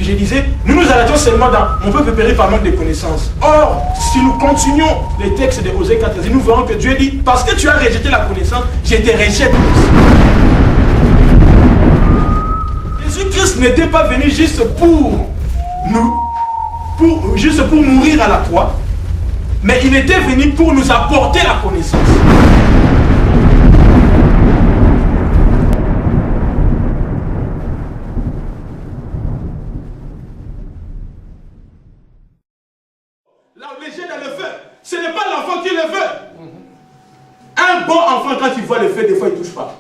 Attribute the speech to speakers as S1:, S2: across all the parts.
S1: je disais, nous arrêtons seulement dans on peut périr par manque de connaissances. Or, si nous continuons les textes de Osée 4, nous verrons que Dieu dit, parce que tu as rejeté la connaissance, je te rejette aussi. Jésus-Christ n'était pas venu juste pour mourir à la croix, mais il était venu pour nous apporter la connaissance. Les jets dans le feu, ce n'est pas l'enfant qui le veut. Un bon enfant, quand il voit le feu, des fois il ne touche pas.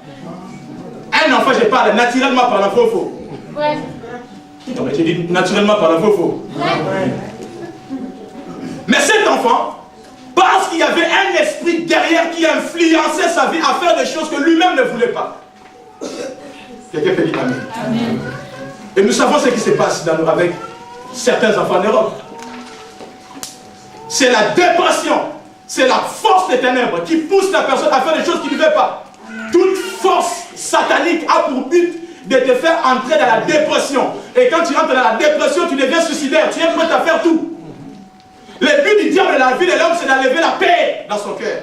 S1: Un enfant, je parle naturellement par la faux. Ouais. J'ai dit naturellement par la faux. Ouais. Mais cet enfant, parce qu'il y avait un esprit derrière qui influençait sa vie à faire des choses que lui-même ne voulait pas. Quelqu'un peut dire Amen. Amen. Et nous savons ce qui se passe avec certains enfants en Europe. C'est la dépression, c'est la force des ténèbres qui pousse la personne à faire des choses qu'il ne veut pas. Toute force satanique a pour but de te faire entrer dans la dépression. Et quand tu entres dans la dépression, tu deviens suicidaire, tu es prêt à faire tout. Le but du diable de la vie de l'homme, c'est d'enlever la paix dans son cœur.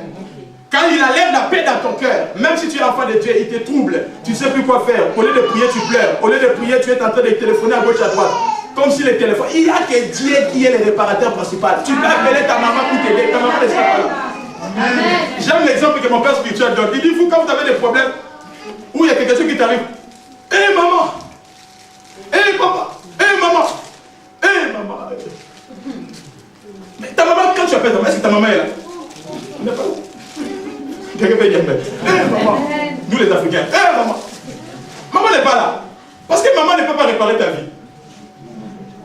S1: Quand il enlève la paix dans ton cœur, même si tu es enfant de Dieu, il te trouble, tu ne sais plus quoi faire. Au lieu de prier, tu pleures. Au lieu de prier, tu es en train de téléphoner à gauche à droite. Comme si le téléphone, il n'y a que Dieu qui est le réparateur principal. Tu peux appeler ta maman pour t'aider, ta maman ne sera pas là. J'aime l'exemple que mon père spirituel donne. Il dit, vous, quand vous avez des problèmes, où il y a quelque chose qui t'arrive, hé maman, hé papa, hé maman, hé maman. Mais ta maman, quand tu appelles ta maman, est-ce que ta maman est là? Elle n'est pas là. Quelqu'un peut dire, hé maman, nous les Africains, hé maman. Maman n'est pas là. Parce que maman ne peut pas réparer ta vie.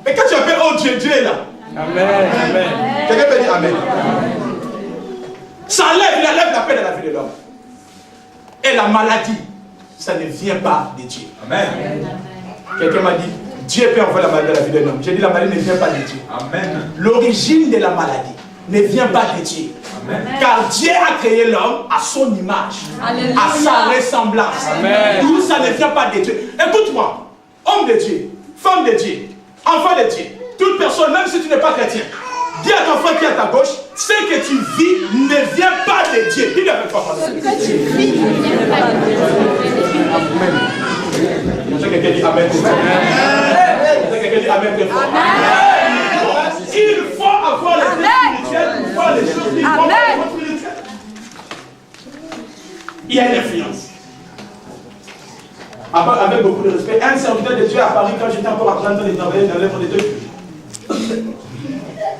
S1: Mais quand tu appelles, oh Dieu, Dieu est là. Amen. Amen. Quelqu'un peut dire Amen. Ça enlève, il enlève la paix dans la vie de l'homme. Et la maladie, ça ne vient pas de Dieu. Amen. Quelqu'un m'a dit, Dieu peut envoyer la maladie dans la vie de l'homme. J'ai dit, la maladie ne vient pas de Dieu. Amen. L'origine de la maladie ne vient pas de Dieu. Amen. Car Dieu a créé l'homme à son image, Alléluia, à sa ressemblance. Amen. Tout ça ne vient pas de Dieu. Écoute-moi, homme de Dieu, femme de Dieu, enfant de Dieu, toute personne, même si tu n'es pas chrétien, dis à ton frère qui est à ta gauche, ce que tu vis ne vient pas de Dieu. Il ne veut pas parler. Ce que tu vis ne vient pas de Dieu. Amen. Quelqu'un dit Amen. Quelqu'un dit Amen. Il faut avoir les choses spirituelles pour voir les choses qui vont spirituelles. Il y a une influence. Avec beaucoup de respect, un serviteur de Dieu à Paris, quand j'étais encore en train de travailler dans l'œuvre de Dieu,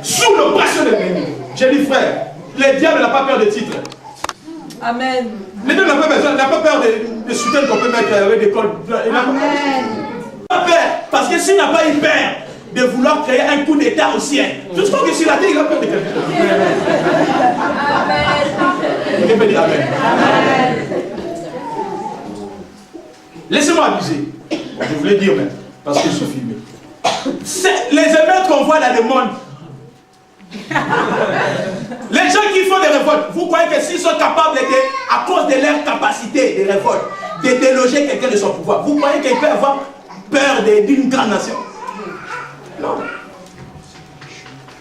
S1: sous l'oppression de l'ennemi, j'ai dit frère, le diable n'a pas peur de titres. Amen. Le diable n'a pas peur de soutien qu'on peut mettre avec des cols. Il n'a pas peur, parce que s'il n'a pas eu peur de vouloir créer un coup d'état au ciel, je crois que sur la terre, il a peur de quelque chose. Amen. Quelqu'un peut dire Amen. Amen. Laissez-moi abuser. Je voulais dire même, parce que je suis filmé. C'est les émeutes qu'on voit dans le monde. Les gens qui font des révoltes, vous croyez que s'ils sont capables, à cause de leur capacité de révolte, de déloger quelqu'un de son pouvoir, vous croyez qu'ils peuvent avoir peur d'une grande nation? Non.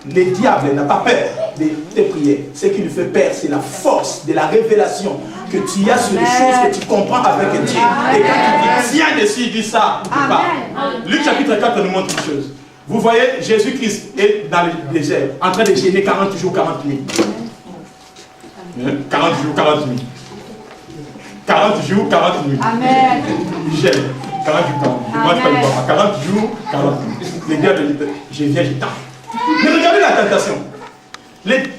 S1: Le diable n'a pas peur de tes prières. Ce qui lui fait peur, c'est la force de la révélation que tu as sur les choses que tu comprends avec Dieu. Et quand tu dis, tiens dessus, il dit ça, tu parles. Luc chapitre 4 nous montre une chose. Vous voyez, Jésus-Christ est dans le désert, en train de jeûner 40 jours, 40 nuits. 40 jours, 40 nuits. 40 jours, 40 nuits. Amen. Il gêne. 40 jours, 40 nuits. Moi, je ne parle pas. 40 jours, 40 nuits. Les gars, je viens, je tente. Mais regardez la tentation.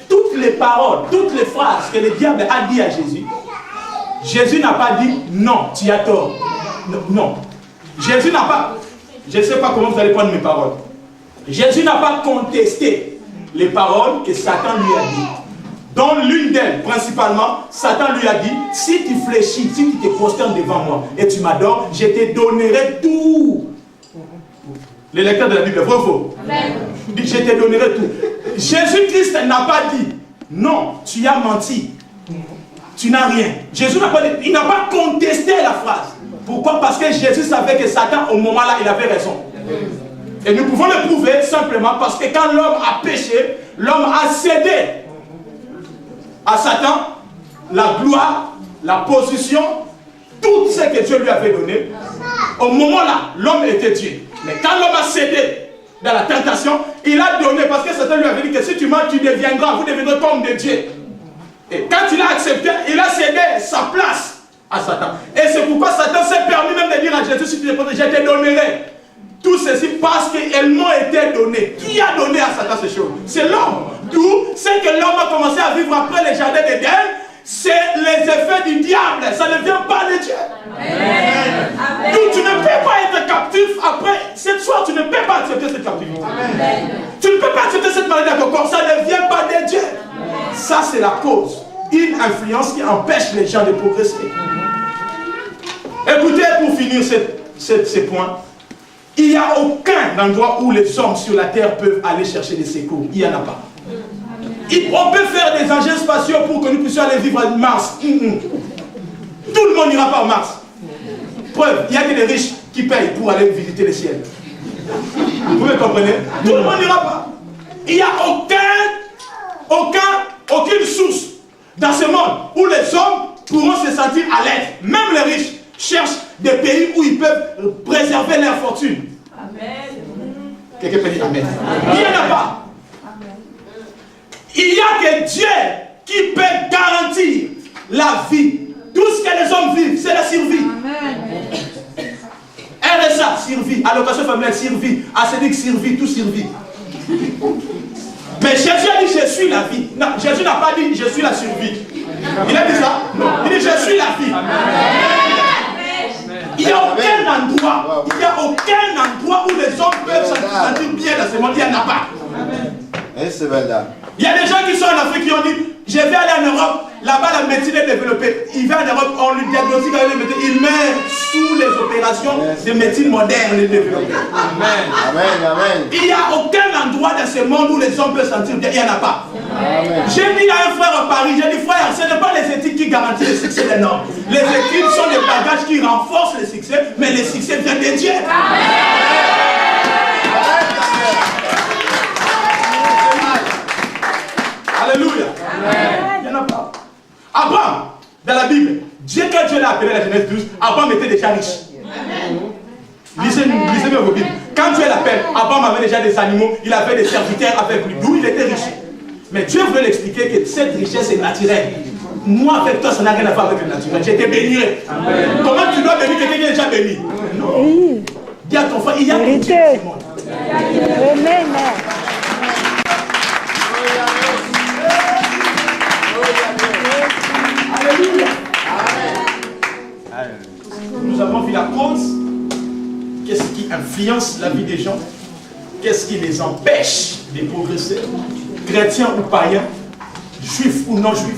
S1: Toutes les paroles, toutes les phrases que le diable a dit à Jésus, Jésus n'a pas dit non, tu as tort. Non. Jésus n'a pas, je ne sais pas comment vous allez prendre mes paroles. Jésus n'a pas contesté les paroles que Satan lui a dit. Dans l'une d'elles, principalement, Satan lui a dit, si tu fléchis, si tu te prosternes devant moi et tu m'adores, je te donnerai tout. Les lecteurs de la Bible, vrai ou faux? Je te donnerai tout. Jésus-Christ n'a pas dit, non, tu as menti. Tu n'as rien. Jésus n'a pas dit, il n'a pas contesté la phrase. Pourquoi? Parce que Jésus savait que Satan, au moment-là, il avait raison. Et nous pouvons le prouver simplement parce que quand l'homme a péché, l'homme a cédé à Satan la gloire, la position, tout ce que Dieu lui avait donné. Au moment là, l'homme était Dieu. Mais quand l'homme a cédé dans la tentation, il a donné, parce que Satan lui avait dit que si tu mens, tu deviendras, vous deviendrez comme des dieux. Et quand il a accepté, il a cédé sa place à Satan. Et c'est pourquoi Satan s'est permis même de dire à Jésus, si tu réponds, je te donnerai tout ceci parce qu'elles m'ont été données. Qui a donné à Satan ces choses? C'est l'homme. D'où c'est que l'homme a commencé à vivre après les jardins d'Éden. C'est les effets du diable. Ça ne vient pas de Dieu. Amen. Donc tu ne peux pas être captif après. Cette soir, tu ne peux pas accepter cette captivité. Amen. Tu ne peux pas accepter cette maladie dans ton corps. Ça ne vient pas de Dieu. Amen. Ça, c'est la cause. Une influence qui empêche les gens de progresser. Écoutez, pour finir ces points, il n'y a aucun endroit où les hommes sur la terre peuvent aller chercher des secours. Il n'y en a pas. On peut faire des engins spatiaux pour que nous puissions aller vivre à Mars. Tout le monde n'ira pas à Mars. Preuve, il n'y a que les riches qui payent pour aller visiter le ciel. Vous me comprenez? Tout le monde n'ira pas. Il n'y a aucune source dans ce monde où les hommes pourront se sentir à l'aise. Même les riches cherchent des pays où ils peuvent préserver leur fortune. Amen. Quelqu'un peut dire Amen. Il n'y en a pas. Il n'y a que Dieu qui peut garantir la vie. Tout ce que les hommes vivent, c'est la survie. Amen. RSA, survie. Allocation familiale, survie. ACDIC, survie. Tout survie. Mais Jésus a dit, je suis la vie. Non, Jésus n'a pas dit, je suis la survie. Il a dit ça? Non. Il dit, je suis la vie. Amen. Il n'y a aucun endroit où les hommes peuvent se sentir bien dans ce monde. Il n'y en a pas. Et c'est verdad. Il y a des gens qui sont en Afrique qui ont dit, je vais aller en Europe, là-bas la médecine est développée. Il va en Europe, on lui diagnostique avec les médecins, il met sous les opérations de médecine moderne et développée. Amen. Amen. Amen. Il n'y a aucun endroit dans ce monde où les hommes peuvent sentir bien, il n'y en a pas. J'ai dit à un frère à Paris, j'ai dit, frère, ce n'est pas les éthiques qui garantissent le succès des hommes. Les éthiques sont des bagages qui renforcent le succès, mais le succès vient de Dieu. Amen. Alléluia. Il n'y en a pas. Abraham, dans la Bible, Dieu, quand Dieu l'a appelé à la Genèse 12, Abraham était déjà riche. Lisez bien vos Bibles. Quand Dieu l'appelle, Abraham avait déjà des animaux, il avait des serviteurs avec lui. D'où il était riche. Mais Dieu voulait l'expliquer que cette richesse est naturelle. Moi, avec toi, ça n'a rien à voir avec le naturel. Je te bénirai. Comment tu dois bénir quelqu'un qui est déjà béni? Non. Dis à ton frère, il y a que Dieu dans ce monde. Amen. Alléluia. Nous avons vu la cause. Qu'est-ce qui influence la vie des gens? Qu'est-ce qui les empêche de progresser? Chrétiens ou païens, juifs ou non juifs,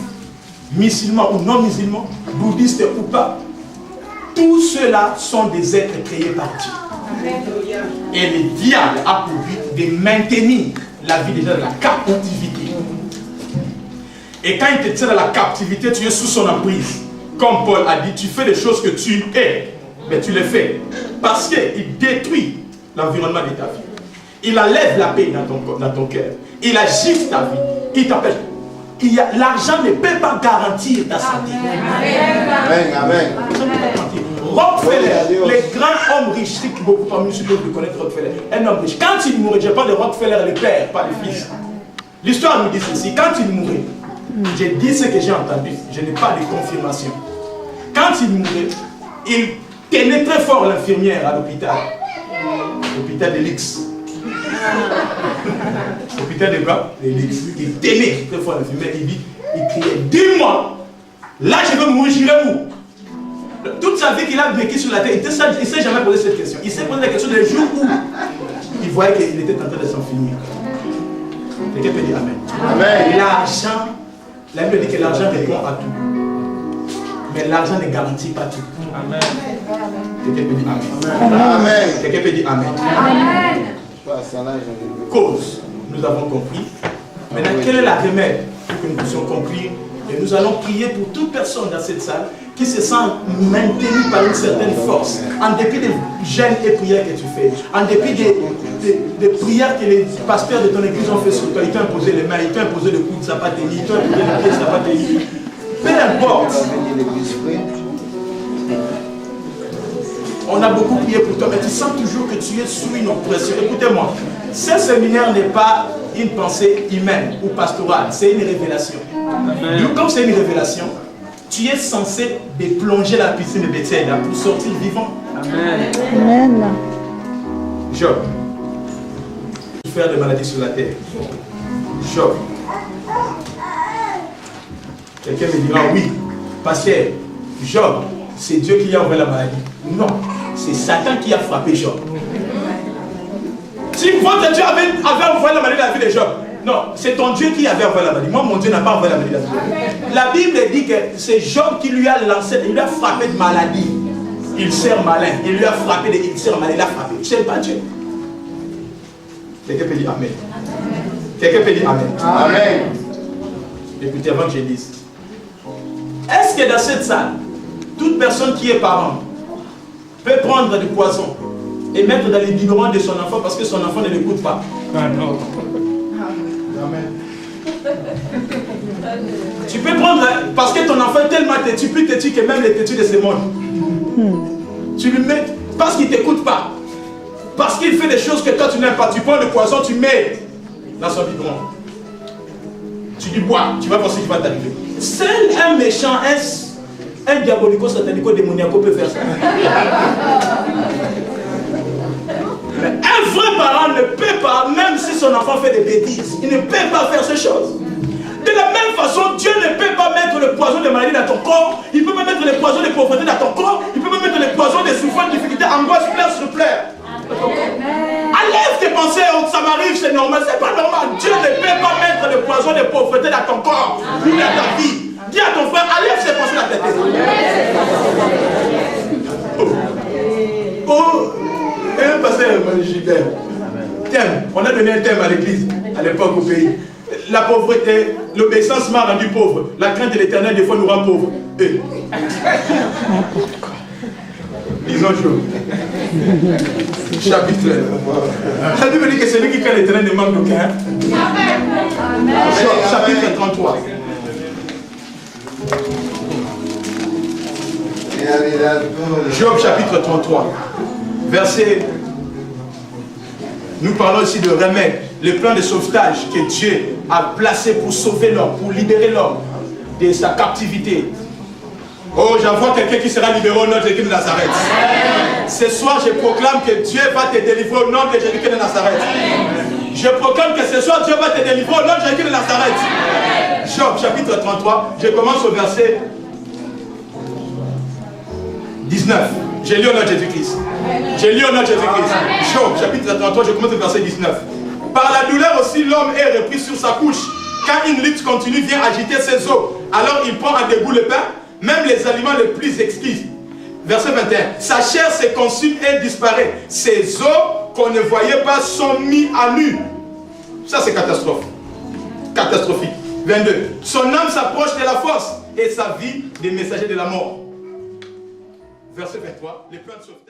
S1: musulmans ou non musulmans, bouddhistes ou pas, tous ceux-là sont des êtres créés par Dieu. Et le diable a pour but de maintenir la vie des gens dans la captivité. Et quand il te tient dans la captivité, tu es sous son emprise. Comme Paul a dit, tu fais des choses que tu es, mais tu les fais. Parce qu'il détruit l'environnement de ta vie. Il enlève la paix dans ton cœur. Il agite ta vie. Il t'empêche. L'argent ne peut pas garantir ta santé. Amen. Amen. Rockefeller, les grands hommes riches, beaucoup parmi nous peuvent connaître Rockefeller, un homme riche. Quand il mourait, je parle de Rockefeller, le père, pas le fils. L'histoire nous dit ceci, quand il mourait, j'ai dit ce que j'ai entendu, je n'ai pas de confirmation. Quand il mourait, il tenait très fort l'infirmière à l'hôpital. L'hôpital de l'X. L'hôpital de quoi? De l'X. Il tenait très fort l'infirmière, il criait, dis-moi, là je veux mourir, j'irai où? Toute sa vie qu'il a vécu sur la terre, il ne s'est jamais posé cette question. Il s'est posé la question le jour où il voyait qu'il était en train de s'enfuir. Quelqu'un peut dire Amen. Amen. L'argent, la Bible dit que l'argent répond à tout. Mais l'argent ne garantit pas tout. Amen. Quelqu'un peut dire Amen. Amen. Quelqu'un peut dire Amen. Amen. Cause, nous avons compris. Maintenant, quel est la remède pour que nous puissions conclure? Et nous allons prier pour toute personne dans cette salle qui qui se sent maintenu par une certaine force, en dépit des jeûnes et prières que tu fais, en dépit des prières que les pasteurs de ton église ont fait sur toi, ils t'ont imposé les mains, ils t'ont imposé le coude, ça n'a pas tenu, ils t'ont imposé les pieds, ça n'a pas tenu. Peu importe. On a beaucoup prié pour toi, mais tu sens toujours que tu es sous une oppression. Écoutez-moi, ce séminaire n'est pas une pensée humaine ou pastorale, c'est une révélation. Donc, comme c'est une révélation, tu es censé plonger la piscine de Bethsaida pour sortir vivant. Amen. Amen. Job. Faire des maladies sur la terre. Job. Quelqu'un me dira oui, pasteur, Job, c'est Dieu qui a envoyé la maladie. Non, c'est Satan qui a frappé Job. Si votre Dieu avait envoyé la maladie dans la vie de Job, non, c'est ton Dieu qui avait envoyé la maladie. Moi, mon Dieu n'a pas envoyé la maladie dans la vie de Job. La Bible dit que c'est Job qui lui a lancé, il lui a frappé de maladie. Il sert malin, il lui a frappé de il sert malin, il a frappé. Tu sais pas Dieu. Quelqu'un peut dire Amen. Quelqu'un peut dire Amen. Amen. Écoutez, avant que je dise. Est-ce que dans cette salle, toute personne qui est parent peut prendre du poison et mettre dans les biberons de son enfant parce que son enfant ne l'écoute pas? Ah non. Amen. Tu peux prendre, parce que ton enfant est tellement têtu, plus têtu que même les têtus de ce monde. Tu lui mets, parce qu'il ne t'écoute pas, parce qu'il fait des choses que toi tu n'aimes pas, tu prends le poison, tu mets dans son biberon. Tu dis bois, tu vas voir ce qui va t'arriver. Seul un méchant, un diabolico-satanico-démoniaco peut faire ça. Mais un vrai parent ne peut pas, même si son enfant fait des bêtises, il ne peut pas faire ces choses. De la même façon, Dieu ne peut pas mettre le poison de maladie dans ton corps, il ne peut pas mettre le poison de pauvreté dans ton corps, il ne peut pas mettre le poison de souffrance, de difficulté, angoisse, pleurs sur pleurs. Enlève tes pensées, ça m'arrive, c'est normal, c'est pas normal. Dieu ne peut pas mettre le poison de pauvreté dans ton corps ou dans ta vie. Dis à ton frère, enlève ses pensées dans ta tête. Un pasteur Gilbert. Thème, on a donné un thème à l'église, à l'époque au pays. La pauvreté, l'obéissance m'a rendu pauvre. La crainte de l'éternel, des fois, nous rend pauvres. Disons Job. Chapitre. La Bible dit que celui qui craint l'éternel ne manque d'aucun. Job, chapitre 33. Job, chapitre 33. Verset. Nous parlons ici de remède, le plan de sauvetage que Dieu a placé pour sauver l'homme, pour libérer l'homme de sa captivité. Oh, j'envoie quelqu'un qui sera libéré au nom de Jésus de Nazareth. Ce soir, je proclame que Dieu va te délivrer au nom de Jésus de Nazareth. Je proclame que ce soir, Dieu va te délivrer au nom de Jésus de Nazareth. Job, chapitre 33, je commence au verset 19. J'ai lu au nom de Jésus-Christ. J'ai lu au nom de Jésus-Christ. Job, chapitre 33, je commence au verset 19. Par la douleur aussi, l'homme est repris sur sa couche. Quand une lutte continue vient agiter ses os, alors il prend à dégoût le pain, même les aliments les plus exquis. Verset 21. Sa chair se consume et disparaît. Ses os qu'on ne voyait pas sont mis à nu. Ça, c'est catastrophe. Catastrophique. 22. Son âme s'approche de la force et sa vie des messagers de la mort. Verset 23, les plans de sauvetage.